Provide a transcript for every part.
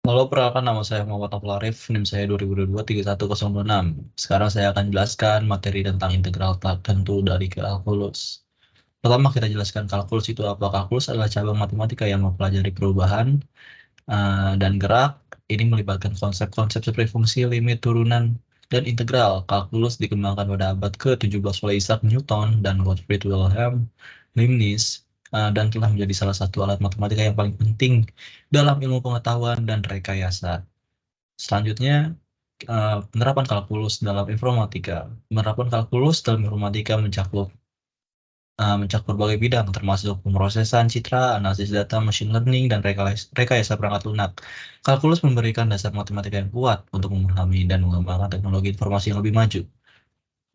Halo, perkenalkan nama saya Muhammad Noful Arif, NIM saya 2022-31026. Sekarang saya akan jelaskan materi tentang integral tertentu dari kalkulus. Pertama, kita jelaskan kalkulus itu apa. Kalkulus adalah cabang matematika yang mempelajari perubahan dan gerak. Ini melibatkan konsep-konsep seperti fungsi, limit, turunan, dan integral. Kalkulus dikembangkan pada abad ke-17 oleh Isaac Newton dan Gottfried Wilhelm Leibniz, dan telah menjadi salah satu alat matematika yang paling penting dalam ilmu pengetahuan dan rekayasa. Selanjutnya, penerapan kalkulus dalam informatika. Penerapan kalkulus dalam informatika mencakup berbagai bidang, termasuk pemrosesan citra, analisis data, machine learning, dan rekayasa perangkat lunak. Kalkulus memberikan dasar matematika yang kuat untuk memahami dan mengembangkan teknologi informasi yang lebih maju.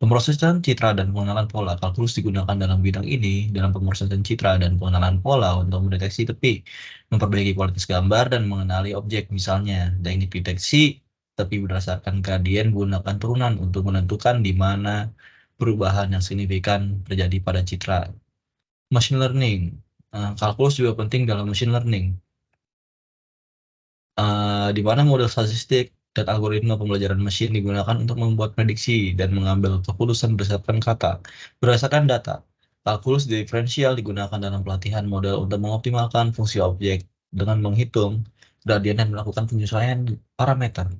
Pemrosesan citra dan pengenalan pola. Kalkulus digunakan dalam bidang ini, dalam pemrosesan citra dan pengenalan pola untuk mendeteksi tepi, memperbaiki kualitas gambar, dan mengenali objek. Misalnya, teknik deteksi tepi berdasarkan gradien menggunakan turunan untuk menentukan di mana perubahan yang signifikan terjadi pada citra. Machine learning. Kalkulus juga penting dalam machine learning, di mana model statistik dan algoritma pembelajaran mesin digunakan untuk membuat prediksi dan mengambil keputusan berdasarkan data. Kalkulus diferensial digunakan dalam pelatihan model untuk mengoptimalkan fungsi objek dengan menghitung gradien dan melakukan penyesuaian parameter.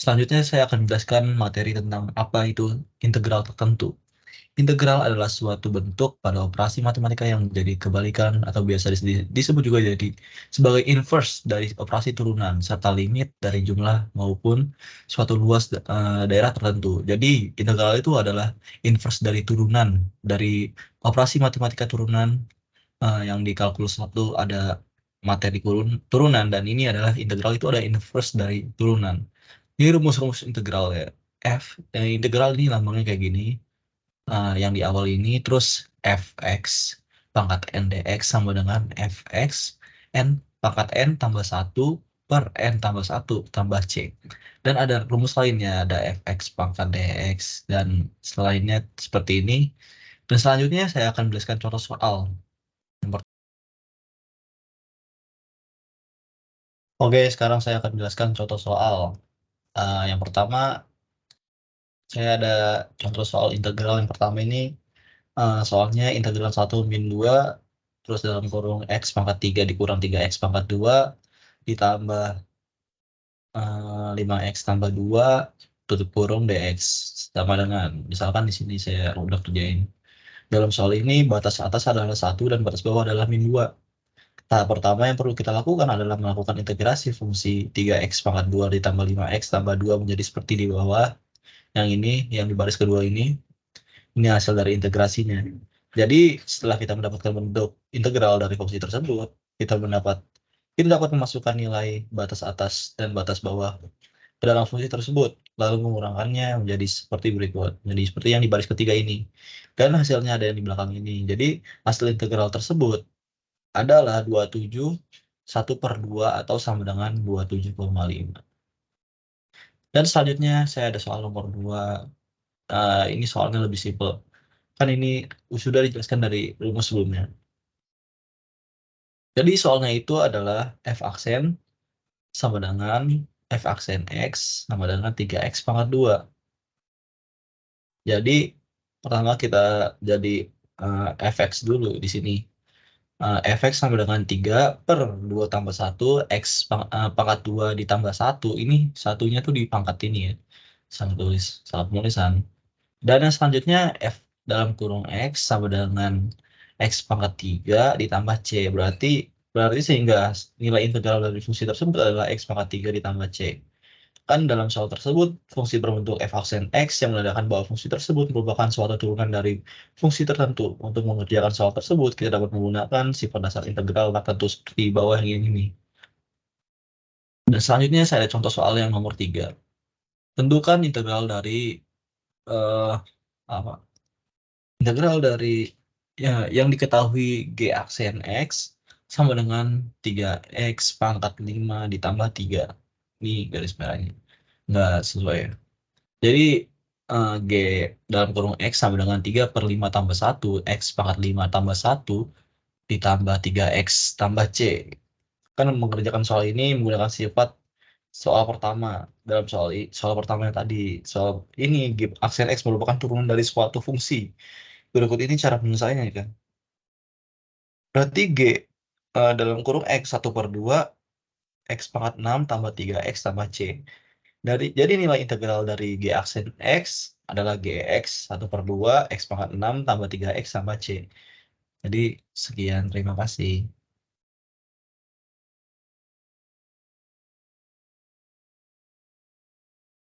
Selanjutnya saya akan menjelaskan materi tentang apa itu integral tertentu. Integral adalah suatu bentuk pada operasi matematika yang menjadi kebalikan atau biasa disebut juga jadi sebagai inverse dari operasi turunan serta limit dari jumlah maupun suatu luas daerah tertentu. Jadi integral itu adalah inverse dari turunan dari operasi matematika turunan, yang di kalkulus 1 ada materi turunan, dan ini adalah integral itu ada inverse dari turunan. Ini rumus-rumus integral ya. Integral ini lambangnya kayak gini. Yang di awal ini, terus fx pangkat n dx sama dengan fx n pangkat n tambah 1 per n tambah 1 tambah c. Dan ada rumus lainnya, ada fx pangkat dx, dan selainnya seperti ini. Dan selanjutnya saya akan menjelaskan contoh soal. Oke, sekarang saya akan menjelaskan contoh soal. Yang pertama, saya ada contoh soal integral. Yang pertama ini, soalnya integral 1 min 2, terus dalam kurung x pangkat 3 dikurang 3x pangkat 2, ditambah 5x tambah 2, tutup kurung dx, sama dengan, misalkan di sini saya udah kerjain. Dalam soal ini, batas atas adalah 1 dan batas bawah adalah min 2. Tahap pertama yang perlu kita lakukan adalah melakukan integrasi fungsi 3x pangkat 2 ditambah 5x tambah 2 menjadi seperti di bawah. Yang ini, yang di baris kedua ini hasil dari integrasinya. Jadi setelah kita mendapatkan bentuk integral dari fungsi tersebut, kita dapat memasukkan nilai batas atas dan batas bawah ke dalam fungsi tersebut, lalu mengurangkannya menjadi seperti berikut, jadi seperti yang di baris ketiga ini, dan hasilnya ada yang di belakang ini. Jadi hasil integral tersebut adalah 27 1/2 atau sama dengan 27,5. Dan selanjutnya saya ada soal nomor 2. Ini soalnya lebih simpel. Kan ini sudah dijelaskan dari rumus sebelumnya. Jadi soalnya itu adalah f aksen sama dengan f aksen x sama dengan 3x pangkat 2. Jadi pertama kita jadi fx dulu di sini. Fx sama dengan 3 per 2 tambah 1, x pangkat 2 ditambah 1. Ini satunya tuh di pangkat ini ya. Salah penulisan. Dan yang selanjutnya f dalam kurung x sama dengan x pangkat 3 ditambah c. Berarti sehingga nilai integral dari fungsi tersebut adalah x pangkat 3 ditambah c. Kan dalam soal tersebut, fungsi berbentuk f aksen x yang menandakan bahwa fungsi tersebut merupakan suatu turunan dari fungsi tertentu. Untuk mengerjakan soal tersebut, kita dapat menggunakan sifat dasar integral tertentu seperti bawah yang ini. Dan selanjutnya saya ada contoh soal yang nomor 3. Tentukan integral dari eh, apa? Integral dari ya, yang diketahui g aksen x sama dengan 3x pangkat 5 ditambah 3. Ini garis merahnya. Nggak sesuai ya. Jadi g dalam kurung x sama dengan 3 per 5 tambah 1, x pangkat 5 tambah 1 ditambah 3x tambah c. Kan mengerjakan soal ini menggunakan sifat Soal pertama, dalam soal pertamanya tadi, soal ini aksen X merupakan turunan dari suatu fungsi. Berikut ini cara penyelesaiannya ya kan. Berarti dalam kurung X 1/2 X pangkat 6 tambah 3X tambah C. Jadi nilai integral dari G aksen X adalah Gx 1/2 X pangkat 6 tambah 3X tambah C. Jadi sekian, terima kasih.